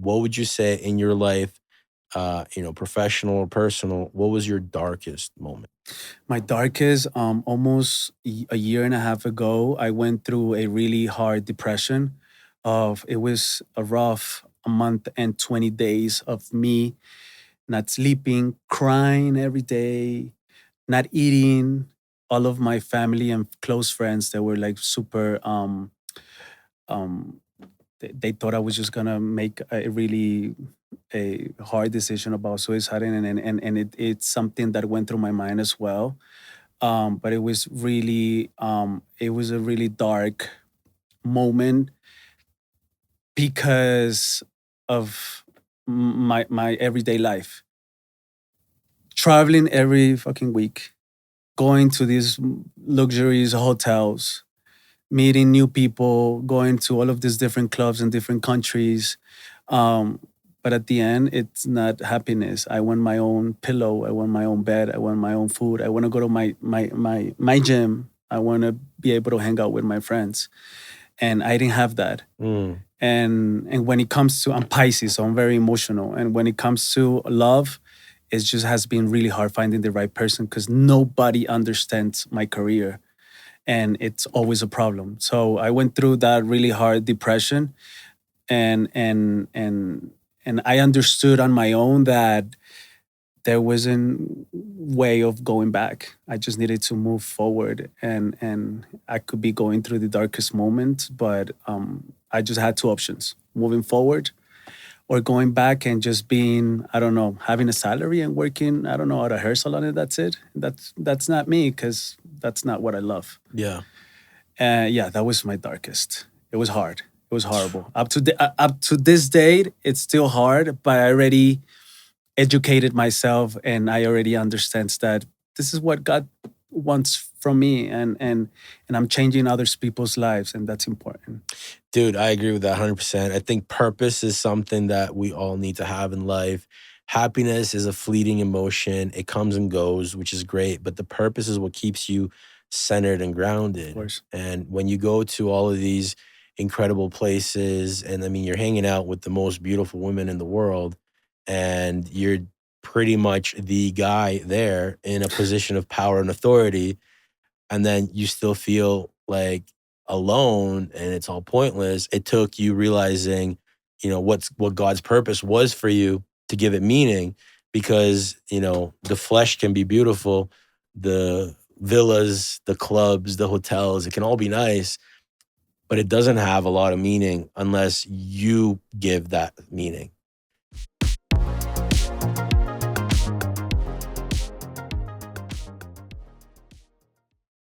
what would you say in your life, professional or personal, what was your darkest moment? My darkest, almost a year and a half ago, I went through a really hard depression. It was a rough a month and 20 days of me not sleeping, crying every day, not eating. All of my family and close friends that were like super um they thought I was just gonna make a really a hard decision about suicide, it's something that went through my mind as well. But it was a really dark moment because of my everyday life, traveling every fucking week, going to these luxurious hotels, meeting new people, going to all of these different clubs in different countries. Um, but at the end, it's not happiness. I want my own pillow. I want my own bed. I want my own food. I want to go to my gym. I want to be able to hang out with my friends. And I didn't have that. Mm, And when it comes to, I'm Pisces, so I'm very emotional. And when it comes to love, it just has been really hard finding the right person because nobody understands my career, and it's always a problem. So I went through that really hard depression, and and and and I understood on my own that there wasn't way of going back. I just needed to move forward, and I could be going through the darkest moment, but I just had two options: moving forward or going back and just being, I don't know, having a salary and working, I don't know, at a hair salon, and that's it. That's not me because that's not what I love. yeah. Yeah, that was my darkest. It was hard. It was horrible. Up to this date, it's still hard, but I already educated myself and I already understand that this is what God wants from me, and I'm changing others people's lives, and that's important. Dude, I agree with that 100%. I think purpose is something that we all need to have in life. Happiness is a fleeting emotion. It comes and goes, which is great, but the purpose is what keeps you centered and Of grounded. course. And when you go to all of these incredible places, and I mean, you're hanging out with the most beautiful women in the world, and you're pretty much the guy there in a position of power and authority, and then you still feel like alone and it's all pointless. It took you realizing, what God's purpose was for you to give it meaning, because, the flesh can be beautiful, the villas, the clubs, the hotels, it can all be nice, but it doesn't have a lot of meaning unless you give that meaning.